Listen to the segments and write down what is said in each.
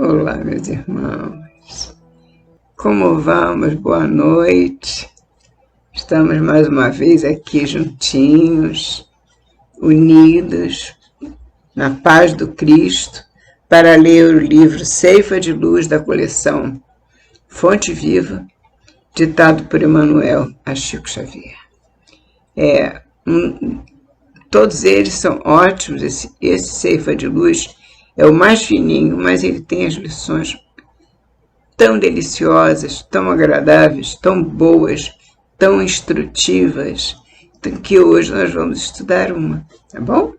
Olá, meus irmãos. Como vamos? Boa noite. Estamos mais uma vez aqui juntinhos, unidos, na paz do Cristo, para ler o livro Ceifa de Luz da coleção Fonte Viva, ditado por Emmanuel a Chico Xavier. Todos eles são ótimos. Esse Ceifa de Luz é o mais fininho, mas ele tem as lições tão deliciosas, tão agradáveis, tão boas, tão instrutivas, que hoje nós vamos estudar uma, tá bom?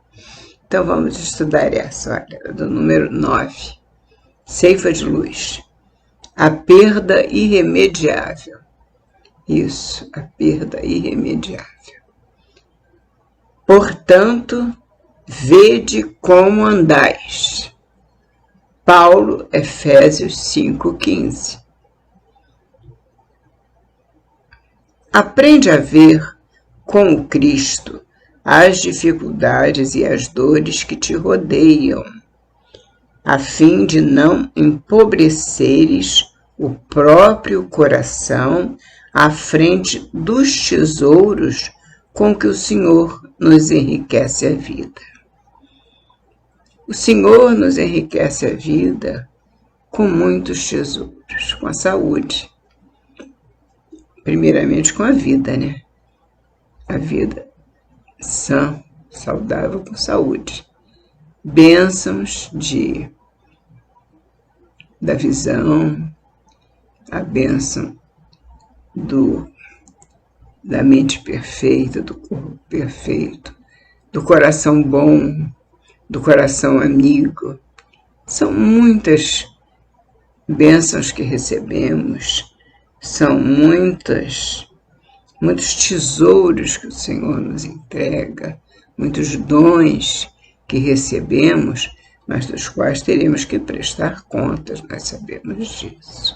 Então vamos estudar essa, olha, do número 9, Ceifa de Luz. A perda irremediável. Isso, a perda irremediável. Portanto, vede como andais. Paulo, Efésios 5,15. Aprende a ver com o Cristo as dificuldades e as dores que te rodeiam, a fim de não empobreceres o próprio coração à frente dos tesouros com que o Senhor nos enriquece a vida. O Senhor nos enriquece a vida com muitos tesouros, com a saúde. Primeiramente com a vida, né? A vida sã, saudável, com saúde. Bênçãos da visão, a bênção da mente perfeita, do corpo perfeito, do coração bom, do coração amigo. São muitas bênçãos que recebemos, são muitos tesouros que o Senhor nos entrega, muitos dons que recebemos, mas dos quais teremos que prestar contas, nós sabemos disso.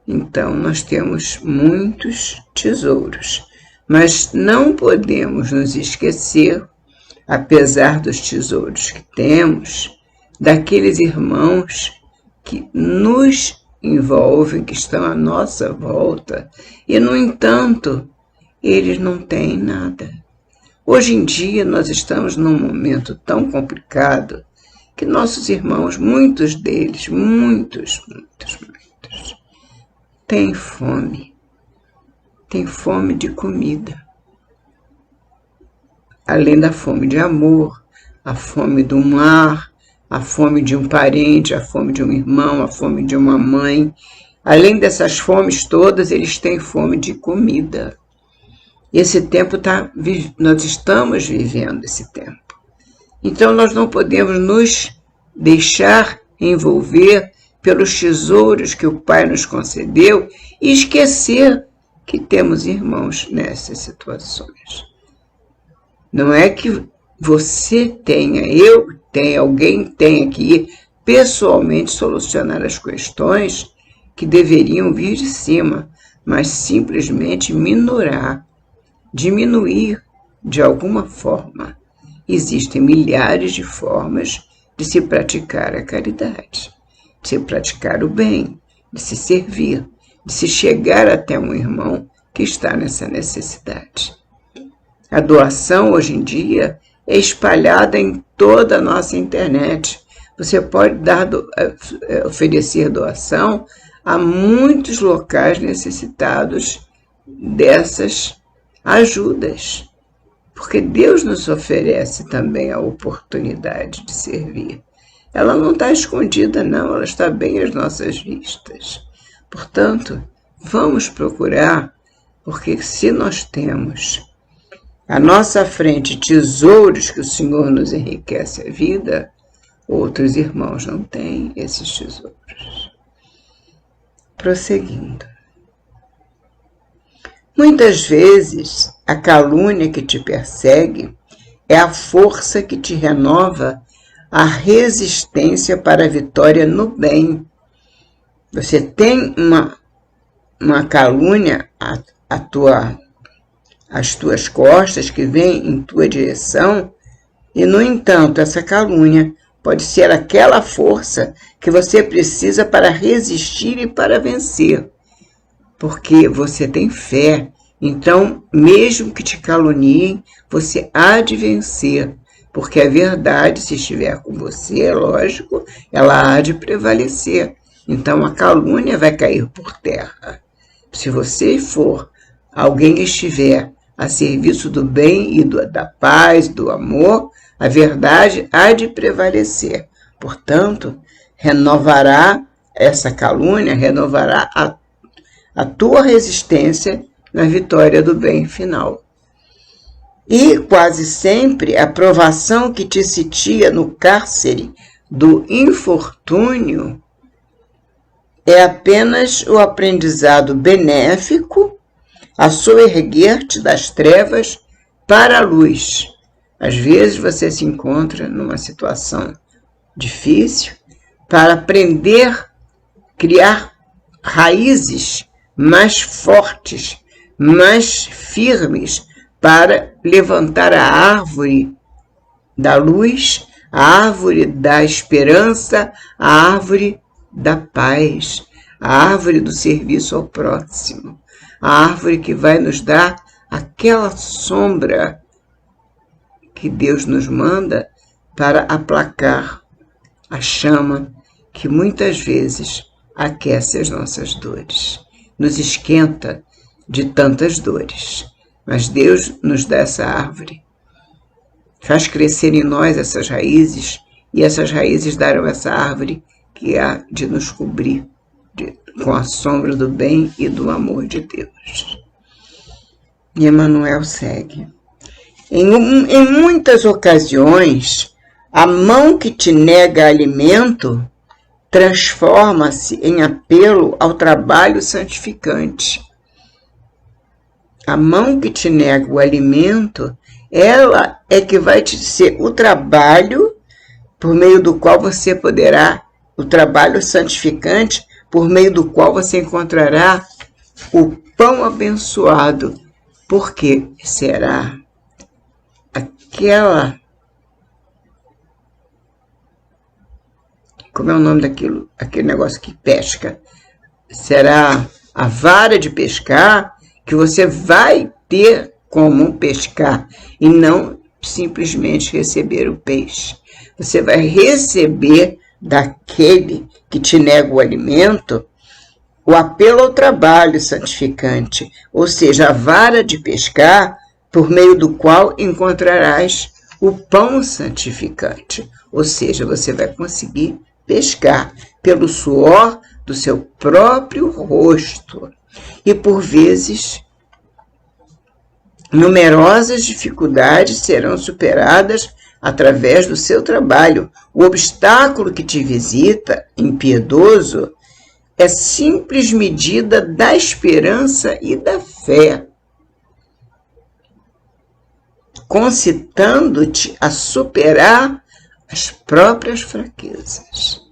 Então, nós temos muitos tesouros, mas não podemos nos esquecer, apesar dos tesouros que temos, daqueles irmãos que nos envolvem, que estão à nossa volta, e, no entanto, eles não têm nada. Hoje em dia, nós estamos num momento tão complicado que nossos irmãos, muitos deles, muitos, têm fome de comida. Além da fome de amor, a fome do lar, a fome de um parente, a fome de um irmão, a fome de uma mãe. Além dessas fomes todas, eles têm fome de comida. Esse tempo nós estamos vivendo esse tempo. Então nós não podemos nos deixar envolver pelos tesouros que o Pai nos concedeu e esquecer que temos irmãos nessas situações. Não é que você tenha, eu tenha, alguém tenha que ir pessoalmente solucionar as questões que deveriam vir de cima, mas simplesmente diminuir de alguma forma. Existem milhares de formas de se praticar a caridade, de se praticar o bem, de se servir, de se chegar até um irmão que está nessa necessidade. A doação, hoje em dia, é espalhada em toda a nossa internet. Você pode oferecer doação a muitos locais necessitados dessas ajudas, porque Deus nos oferece também a oportunidade de servir. Ela não está escondida, não, ela está bem às nossas vistas. Portanto, vamos procurar, porque se nós temos à nossa frente tesouros que o Senhor nos enriquece a vida, outros irmãos não têm esses tesouros. Prosseguindo. Muitas vezes, a calúnia que te persegue é a força que te renova a resistência para a vitória no bem. Você tem uma calúnia às tuas costas que vem em tua direção e, no entanto, essa calúnia pode ser aquela força que você precisa para resistir e para vencer. Porque você tem fé. Então, mesmo que te caluniem, você há de vencer. Porque a verdade, se estiver com você, é lógico, ela há de prevalecer. Então, a calúnia vai cair por terra. Se você for, alguém estiver a serviço do bem e da paz, do amor, a verdade há de prevalecer. Portanto, renovará essa calúnia, renovará a tua resistência na vitória do bem final. E quase sempre a provação que te sitia no cárcere do infortúnio é apenas o aprendizado benéfico a soerguer-te das trevas para a luz. Às vezes você se encontra numa situação difícil para aprender, criar raízes mais fortes, mais firmes, para levantar a árvore da luz, a árvore da esperança, a árvore da paz, a árvore do serviço ao próximo, a árvore que vai nos dar aquela sombra que Deus nos manda para aplacar a chama que muitas vezes aquece as nossas dores, nos esquenta de tantas dores. Mas Deus nos dá essa árvore, faz crescer em nós essas raízes, e essas raízes darão essa árvore que há de nos cobrir com a sombra do bem e do amor de Deus. E Emmanuel segue. Em muitas ocasiões, a mão que te nega alimento transforma-se em apelo ao trabalho santificante. A mão que te nega o alimento, ela é que vai te ser o trabalho por meio do qual você poderá, o trabalho santificante, por meio do qual você encontrará o pão abençoado, porque será como é o nome daquilo, aquele negócio que pesca? Será a vara de pescar que você vai ter como pescar e não simplesmente receber o peixe. Você vai receber daquele que te nega o alimento o apelo ao trabalho santificante, ou seja, a vara de pescar por meio do qual encontrarás o pão santificante, ou seja, você vai conseguir pescar pelo suor do seu próprio rosto. E por vezes, numerosas dificuldades serão superadas através do seu trabalho. O obstáculo que te visita, impiedoso, é simples medida da esperança e da fé, concitando-te a superar as próprias fraquezas.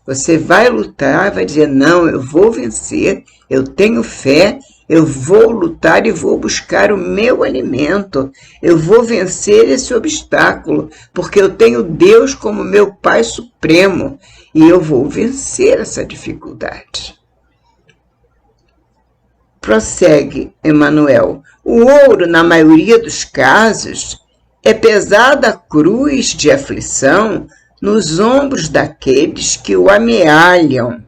Você vai lutar, vai dizer, não, eu vou vencer, eu tenho fé, eu vou lutar e vou buscar o meu alimento, eu vou vencer esse obstáculo, porque eu tenho Deus como meu Pai Supremo, e eu vou vencer essa dificuldade. Prossegue Emmanuel. O ouro, na maioria dos casos, é pesada cruz de aflição nos ombros daqueles que o amealham.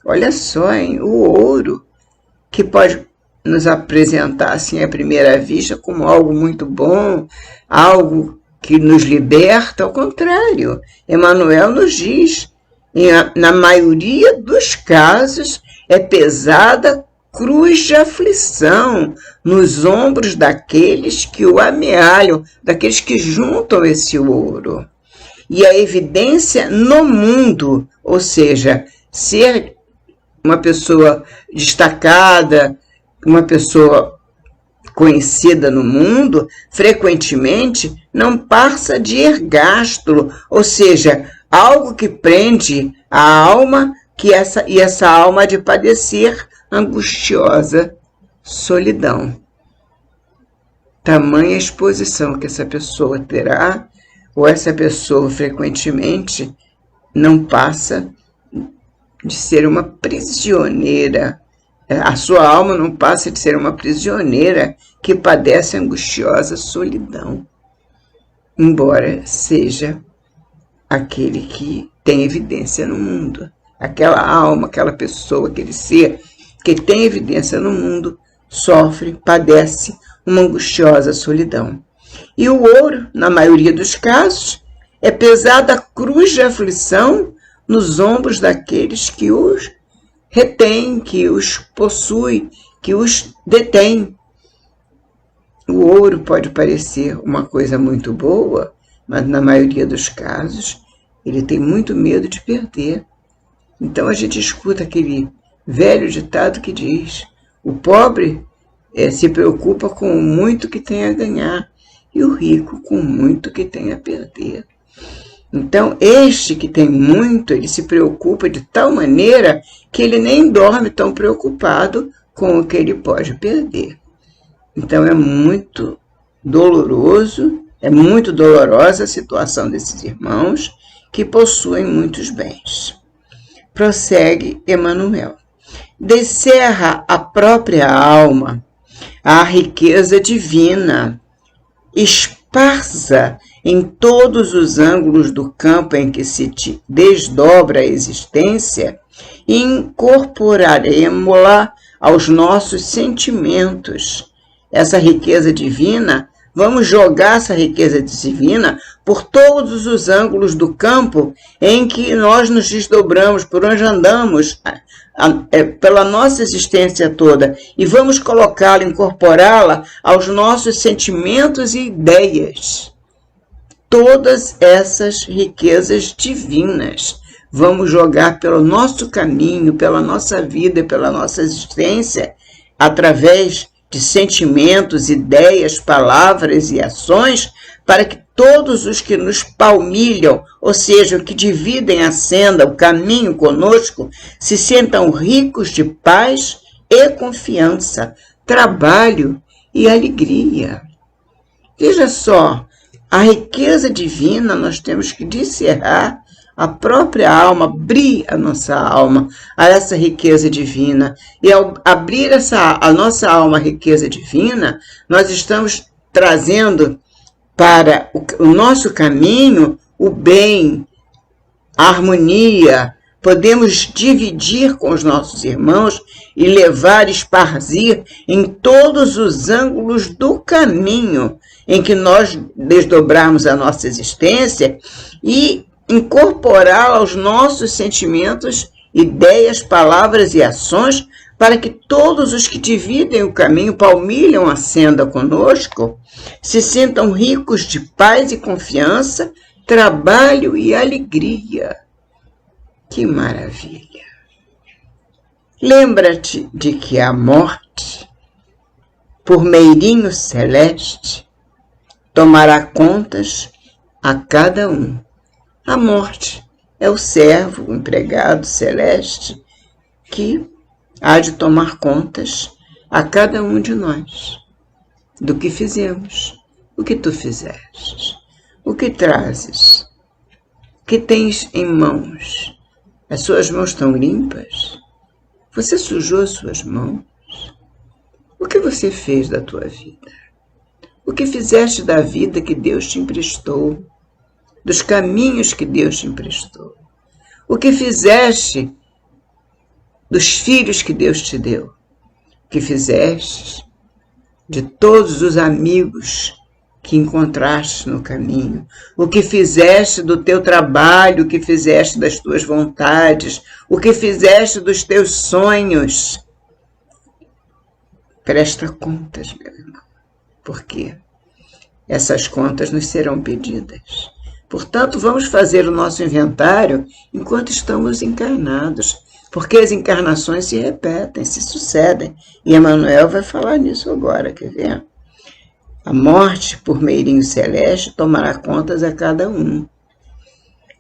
Olha só, hein? O ouro, que pode nos apresentar assim à primeira vista como algo muito bom, algo que nos liberta, ao contrário. Emmanuel nos diz, na maioria dos casos, é pesada cruz de aflição nos ombros daqueles que o amealham, daqueles que juntam esse ouro. E a evidência no mundo, ou seja, ser uma pessoa destacada, uma pessoa conhecida no mundo, frequentemente não passa de ergástulo, ou seja, algo que prende a alma, e essa alma de padecer angustiosa solidão. Tamanha exposição que essa pessoa terá ou essa pessoa frequentemente não passa de ser uma prisioneira. A sua alma não passa de ser uma prisioneira que padece angustiosa solidão, embora seja aquele que tem evidência no mundo. Aquela alma, aquela pessoa, aquele ser que tem evidência no mundo, sofre, padece uma angustiosa solidão. E o ouro, na maioria dos casos, é pesada cruz de aflição nos ombros daqueles que os retêm, que os possui, que os detém. O ouro pode parecer uma coisa muito boa, mas na maioria dos casos ele tem muito medo de perder. Então a gente escuta aquele velho ditado que diz: o pobre se preocupa com o muito que tem a ganhar e o rico com o muito que tem a perder. Então este que tem muito, ele se preocupa de tal maneira que ele nem dorme tão preocupado com o que ele pode perder. Então é muito doloroso, é muito dolorosa a situação desses irmãos que possuem muitos bens. Prossegue Emmanuel. Descerra a própria alma a riqueza divina, esparsa em todos os ângulos do campo em que se desdobra a existência, e incorporaremos-la aos nossos sentimentos. Essa riqueza divina, vamos jogar essa riqueza divina por todos os ângulos do campo em que nós nos desdobramos, por onde andamos, pela nossa existência toda, e vamos colocá-la, incorporá-la aos nossos sentimentos e ideias. Todas essas riquezas divinas vamos jogar pelo nosso caminho, pela nossa vida, pela nossa existência, através de sentimentos, ideias, palavras e ações, para que todos os que nos palmilham, ou seja, que dividem a senda, o caminho conosco, se sintam ricos de paz e confiança, trabalho e alegria. Veja só, a riqueza divina nós temos que descerrar a própria alma, abrir a nossa alma a essa riqueza divina. E ao abrir a nossa alma à riqueza divina, nós estamos trazendo para o nosso caminho o bem, a harmonia. Podemos dividir com os nossos irmãos e levar, esparzir em todos os ângulos do caminho em que nós desdobrarmos a nossa existência e incorporá-la aos nossos sentimentos, ideias, palavras e ações, para que todos os que dividem o caminho, palmilham a senda conosco, se sintam ricos de paz e confiança, trabalho e alegria. Que maravilha! Lembra-te de que a morte, por meirinho celeste, tomará contas a cada um. A morte é o servo, o empregado celeste, que há de tomar contas a cada um de nós, do que fizemos, o que tu fizeste, o que trazes, o que tens em mãos. As suas mãos estão limpas? Você sujou as suas mãos? O que você fez da tua vida? O que fizeste da vida que Deus te emprestou? Dos caminhos que Deus te emprestou? O que fizeste dos filhos que Deus te deu? O que fizeste de todos os amigos que encontraste no caminho? O que fizeste do teu trabalho? O que fizeste das tuas vontades? O que fizeste dos teus sonhos? Presta contas, meu irmão, porque essas contas nos serão pedidas. Portanto, vamos fazer o nosso inventário enquanto estamos encarnados, porque as encarnações se repetem, se sucedem. E Emmanuel vai falar nisso agora, quer ver? A morte, por meirinho celeste, tomará contas a cada um.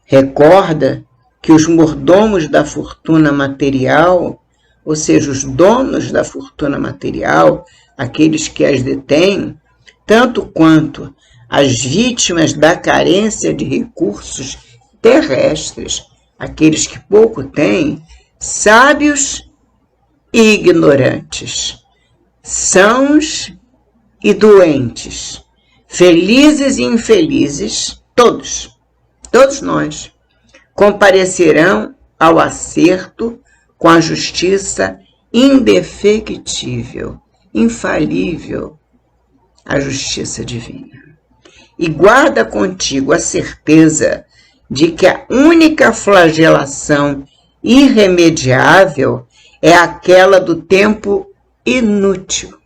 Recorda que os mordomos da fortuna material, ou seja, os donos da fortuna material, aqueles que as detêm, tanto quanto as vítimas da carência de recursos terrestres, aqueles que pouco têm, sábios e ignorantes, sãos e doentes, felizes e infelizes, todos nós, comparecerão ao acerto com a justiça indefectível, infalível, a justiça divina. E guarda contigo a certeza de que a única flagelação irremediável é aquela do tempo inútil.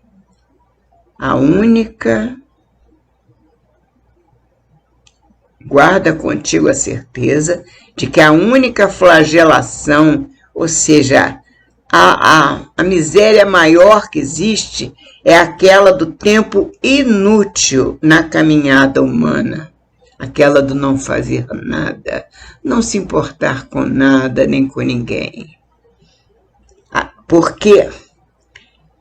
Guarda contigo a certeza de que a única flagelação, ou seja, a miséria maior que existe, é aquela do tempo inútil na caminhada humana. Aquela do não fazer nada, não se importar com nada nem com ninguém. Por quê?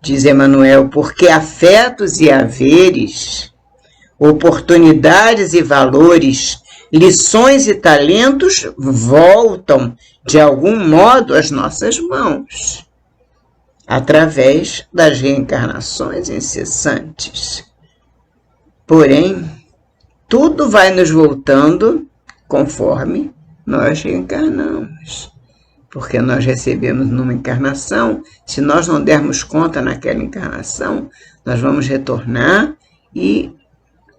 Diz Emmanuel, porque afetos e haveres, oportunidades e valores, lições e talentos voltam, de algum modo, às nossas mãos, através das reencarnações incessantes. Porém, tudo vai nos voltando conforme nós reencarnamos. Porque nós recebemos numa encarnação, se nós não dermos conta naquela encarnação, nós vamos retornar e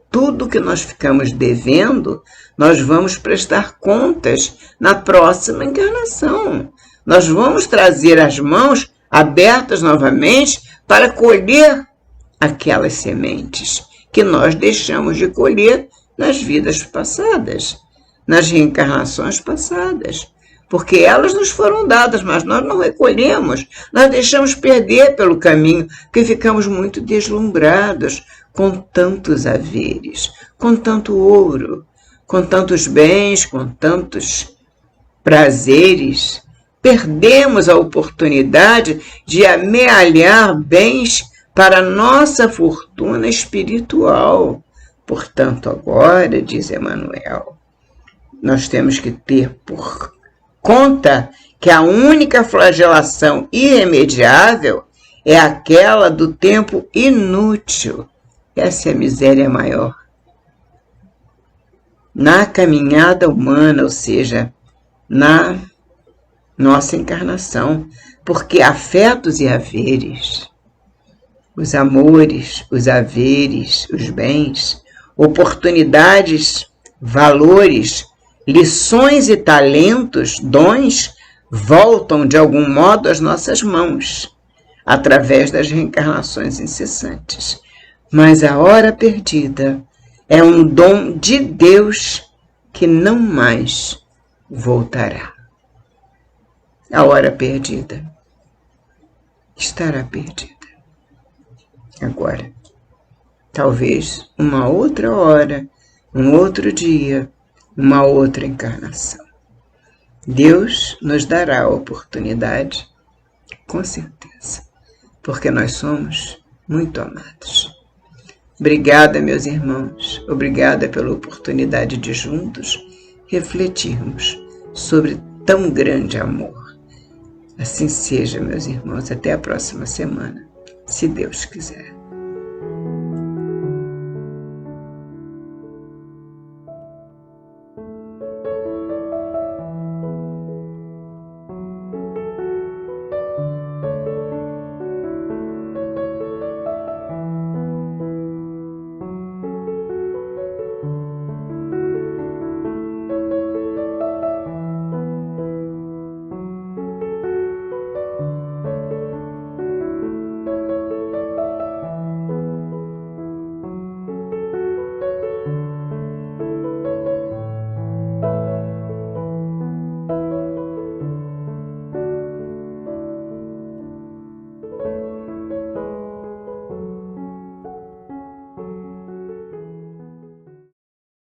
tudo que nós ficamos devendo, nós vamos prestar contas na próxima encarnação. Nós vamos trazer as mãos abertas novamente para colher aquelas sementes que nós deixamos de colher nas vidas passadas, nas reencarnações passadas. Porque elas nos foram dadas, mas nós não recolhemos, nós deixamos perder pelo caminho, porque ficamos muito deslumbrados com tantos haveres, com tanto ouro, com tantos bens, com tantos prazeres. Perdemos a oportunidade de amealhar bens para nossa fortuna espiritual. Portanto, agora, diz Emmanuel, nós temos que ter por conta que a única flagelação irremediável é aquela do tempo inútil. Essa é a miséria maior. Na caminhada humana, ou seja, na nossa encarnação, porque afetos e haveres, os amores, os haveres, os bens, oportunidades, valores, lições e talentos, dons, voltam de algum modo às nossas mãos, através das reencarnações incessantes. Mas a hora perdida é um dom de Deus que não mais voltará. A hora perdida estará perdida. Agora, talvez uma outra hora, um outro dia, uma outra encarnação. Deus nos dará a oportunidade, com certeza, porque nós somos muito amados. Obrigada, meus irmãos, obrigada pela oportunidade de juntos refletirmos sobre tão grande amor. Assim seja, meus irmãos, até a próxima semana, se Deus quiser.